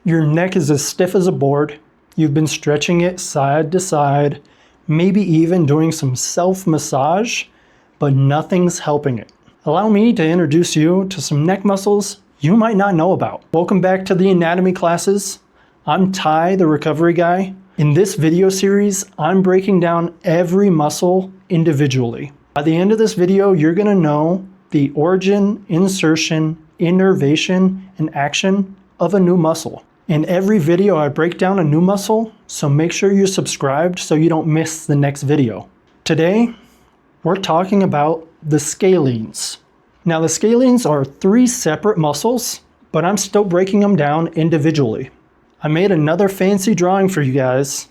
Your neck is as stiff as a board. You've been stretching it side to side, maybe even doing some self-massage, but nothing's helping it. Allow me to introduce you to some neck muscles you might not know about. Welcome back to the anatomy classes. I'm Ty, the recovery guy. In this video series, I'm breaking down every muscle individually. By the end of this video, you're gonna know the origin, insertion, innervation, and action of a new muscle. In every video, I break down a new muscle, so make sure you're subscribed so you don't miss the next video. Today, we're talking about the scalenes. Now, the scalenes are 3 separate muscles, but I'm still breaking them down individually. I made another fancy drawing for you guys.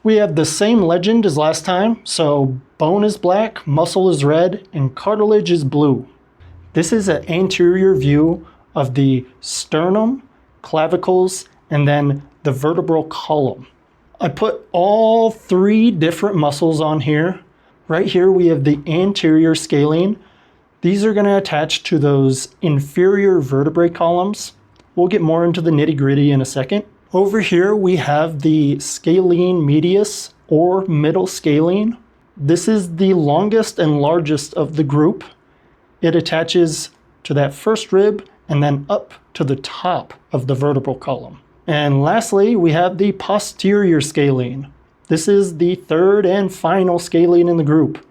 We have the same legend as last time, so bone is black, muscle is red, and cartilage is blue. This is an anterior view of the sternum, clavicles, and then the vertebral column. I put all 3 different muscles on here. Right here we have the anterior scalene. These are going to attach to those inferior vertebrae columns. We'll get more into the nitty-gritty in a second. Over here we have the Scalene Medius or middle scalene. This is the longest and largest of the group. It attaches to that first rib and then up to the top of the vertebral column. And lastly, we have the posterior scalene. This is the 3rd and final scalene in the group.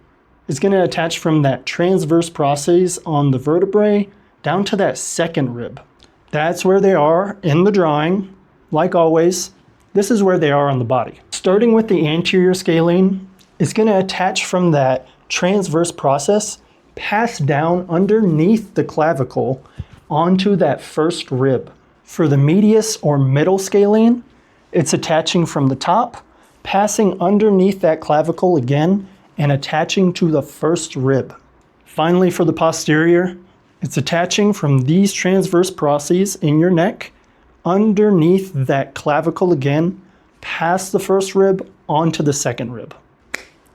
It's going to attach from that transverse process on the vertebrae down to that 2nd rib. That's where they are in the drawing. Like always, this is where they are on the body. Starting with the anterior scalene, it's going to attach from that transverse process, pass down underneath the clavicle onto that first rib. For the medius or middle scalene, it's attaching from the top, passing underneath that clavicle again, and attaching to the first rib. Finally, for the posterior, it's attaching from these transverse processes in your neck, underneath that clavicle again, past the first rib, onto the 2nd rib.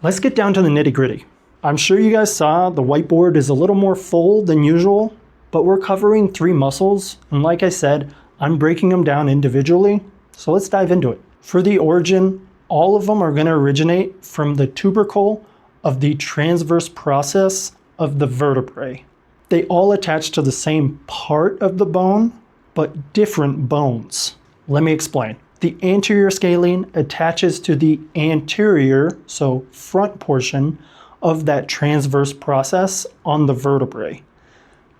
Let's get down to the nitty-gritty. I'm sure you guys saw the whiteboard is a little more full than usual, but we're covering 3 muscles, and like I said, I'm breaking them down individually, so let's dive into it. For the origin, all of them are going to originate from the tubercle of the transverse process of the vertebrae. They all attach to the same part of the bone, but different bones. Let me explain. The anterior scalene attaches to the anterior, so front portion, of that transverse process on the vertebrae,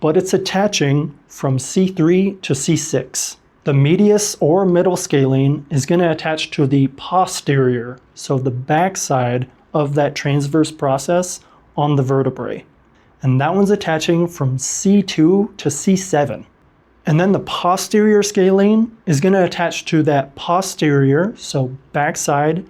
but it's attaching from C3 to C6. The medius or middle scalene is going to attach to the posterior, so the backside of that transverse process on the vertebrae. And that one's attaching from C2 to C7. And then the posterior scalene is going to attach to that posterior, so backside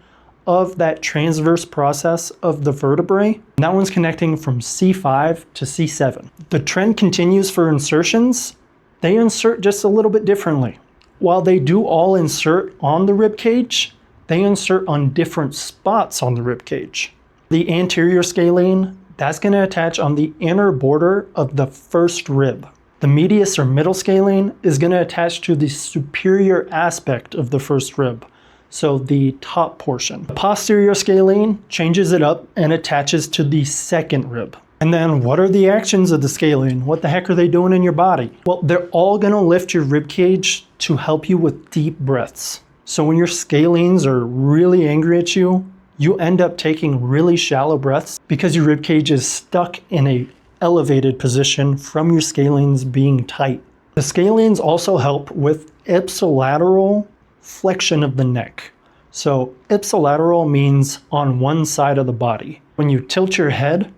of that transverse process of the vertebrae. And that one's connecting from C5 to C7. The trend continues for insertions. They insert just a little bit differently. While they do all insert on the rib cage, they insert on different spots on the rib cage. The anterior scalene, that's going to attach on the inner border of the first rib. The medius or middle scalene is going to attach to the superior aspect of the first rib, so the top portion. The posterior scalene changes it up and attaches to the 2nd rib. And then what are the actions of the scalene? What the heck are they doing in your body? Well, they're all going to lift your rib cage to help you with deep breaths. So when your scalenes are really angry at you, you end up taking really shallow breaths because your rib cage is stuck in a elevated position from your scalenes being tight. The scalenes also help with ipsilateral flexion of the neck. So ipsilateral means on one side of the body. When you tilt your head,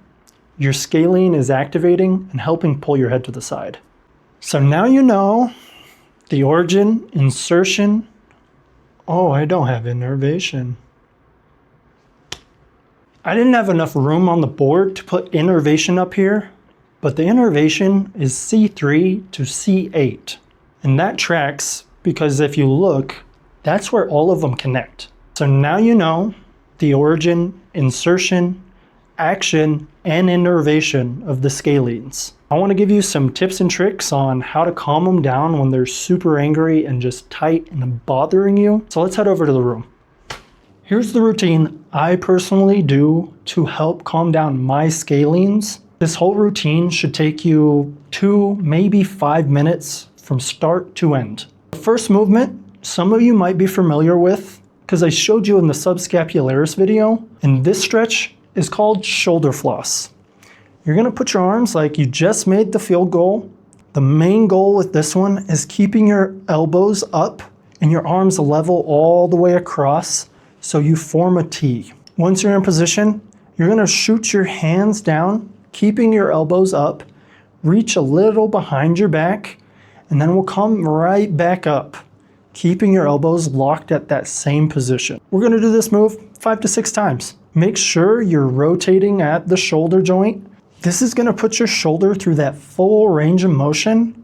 your scalene is activating and helping pull your head to the side. So now you know the origin, insertion. Oh, I don't have innervation. I didn't have enough room on the board to put innervation up here, but the innervation is C3 to C8. And that tracks because if you look, that's where all of them connect. So now you know the origin, insertion, action and innervation of the scalenes. I want to give you some tips and tricks on how to calm them down when they're super angry and just tight and bothering you. So let's head over to the room. Here's the routine I personally do to help calm down my scalenes. This whole routine should take you 2, maybe 5 minutes from start to end. The first movement, some of you might be familiar with because I showed you in the subscapularis video, and this stretch is called shoulder floss. You're gonna put your arms like you just made the field goal. The main goal with this one is keeping your elbows up and your arms level all the way across so you form a T. Once you're in position, you're gonna shoot your hands down, keeping your elbows up, reach a little behind your back, and then we'll come right back up, keeping your elbows locked at that same position. We're gonna do this move 5 to 6 times. Make sure you're rotating at the shoulder joint. This is gonna put your shoulder through that full range of motion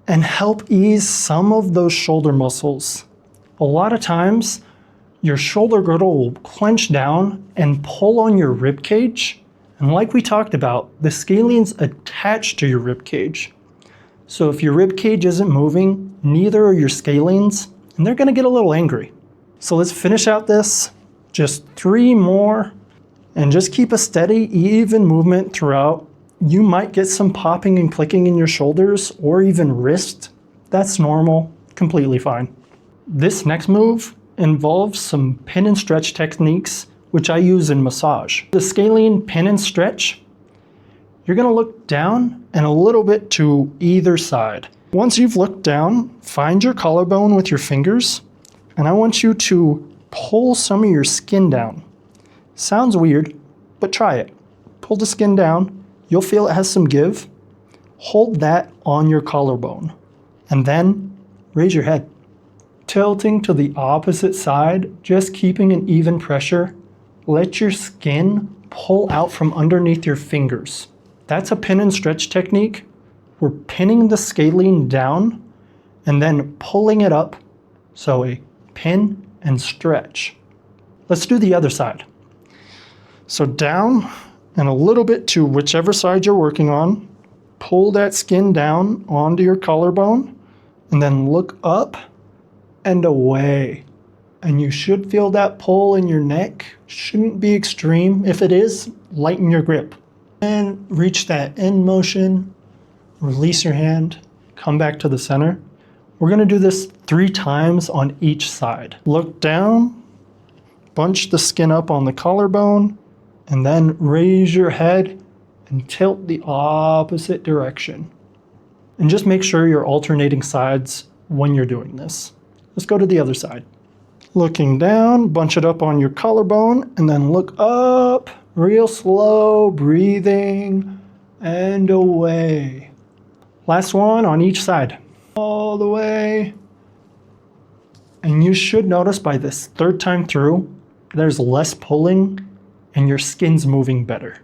and help ease some of those shoulder muscles. A lot of times, your shoulder girdle will clench down and pull on your rib cage. And like we talked about, the scalenes attach to your rib cage. So if your rib cage isn't moving, neither are your scalenes, and they're gonna get a little angry. So let's finish out this, just 3 more, and just keep a steady, even movement throughout. You might get some popping and clicking in your shoulders or even wrist. That's normal, completely fine. This next move involves some pin and stretch techniques, which I use in massage. The scalene pin and stretch, you're gonna look down and a little bit to either side. Once you've looked down, find your collarbone with your fingers, and I want you to pull some of your skin down. Sounds weird, but try it. Pull the skin down, you'll feel it has some give. Hold that on your collarbone, and then raise your head. Tilting to the opposite side, just keeping an even pressure. Let your skin pull out from underneath your fingers. That's a pin and stretch technique. We're pinning the scalene down and then pulling it up. So a pin and stretch. Let's do the other side. So down and a little bit to whichever side you're working on. Pull that skin down onto your collarbone and then look up and away. And you should feel that pull in your neck. Shouldn't be extreme. If it is, lighten your grip. And reach that end motion. Release your hand. Come back to the center. We're gonna do this 3 times on each side. Look down, bunch the skin up on the collarbone, and then raise your head and tilt the opposite direction. And just make sure you're alternating sides when you're doing this. Let's go to the other side. Looking down, bunch it up on your collarbone, and then look up, real slow, breathing, and away. Last one on each side. All the way. And you should notice by this 3rd time through, there's less pulling and your skin's moving better.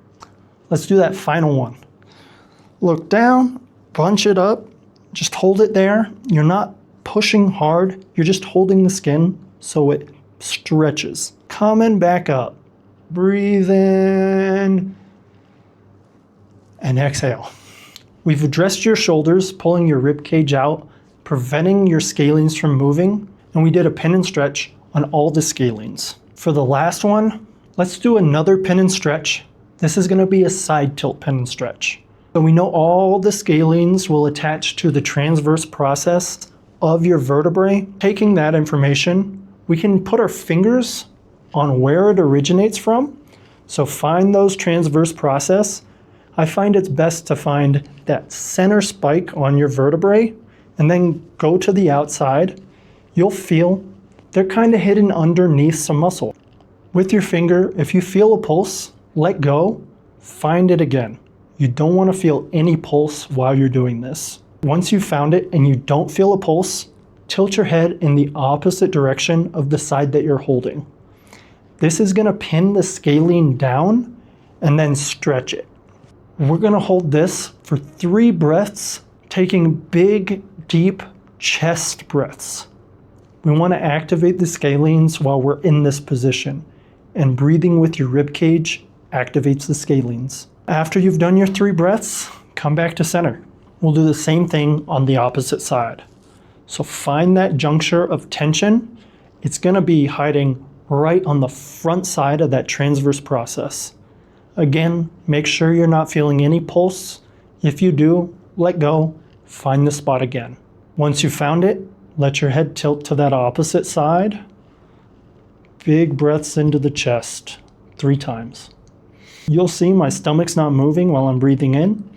Let's do that final one. Look down, bunch it up, just hold it there. You're not pushing hard, you're just holding the skin so it stretches. Coming back up. Breathe in and exhale. We've addressed your shoulders, pulling your rib cage out, preventing your scalenes from moving, and we did a pin and stretch on all the scalenes. For the last one, let's do another pin and stretch. This is going to be a side tilt pin and stretch. So we know all the scalenes will attach to the transverse process of your vertebrae. Taking that information, we can put our fingers on where it originates from. So find those transverse process. I find it's best to find that center spike on your vertebrae and then go to the outside. You'll feel they're kind of hidden underneath some muscle. With your finger, if you feel a pulse, let go, find it again. You don't want to feel any pulse while you're doing this. Once you've found it and you don't feel a pulse, tilt your head in the opposite direction of the side that you're holding. This is going to pin the scalene down and then stretch it. We're going to hold this for 3 breaths, taking big, deep chest breaths. We want to activate the scalenes while we're in this position and breathing with your rib cage activates the scalenes. After you've done your 3 breaths, come back to center. We'll do the same thing on the opposite side. So find that juncture of tension. It's going to be hiding right on the front side of that transverse process. Again, make sure you're not feeling any pulse. If you do, let go, find the spot again. Once you found it, let your head tilt to that opposite side. Big breaths into the chest, 3 times. You'll see my stomach's not moving while I'm breathing in.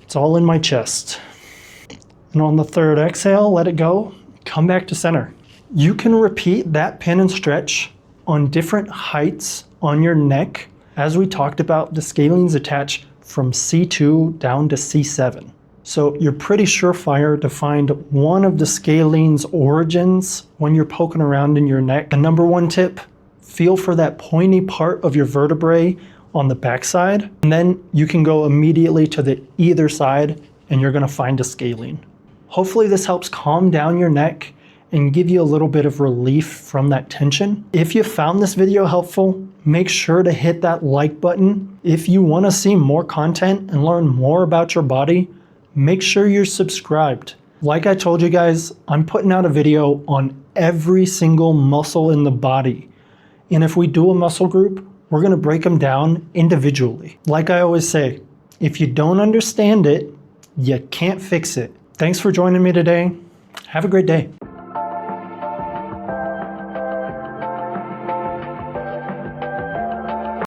It's all in my chest. And on the 3rd exhale, let it go. Come back to center. You can repeat that pin and stretch on different heights on your neck. As we talked about, the scalenes attach from C2 down to C7. So you're pretty surefire to find one of the scalene's origins when you're poking around in your neck. The number 1 tip, feel for that pointy part of your vertebrae on the backside, and then you can go immediately to the either side and you're gonna find a scalene. Hopefully this helps calm down your neck and give you a little bit of relief from that tension. If you found this video helpful, make sure to hit that like button. If you wanna see more content and learn more about your body, make sure you're subscribed. Like I told you guys, I'm putting out a video on every single muscle in the body. And if we do a muscle group, we're gonna break them down individually. Like I always say, if you don't understand it, you can't fix it. Thanks for joining me today. Have a great day.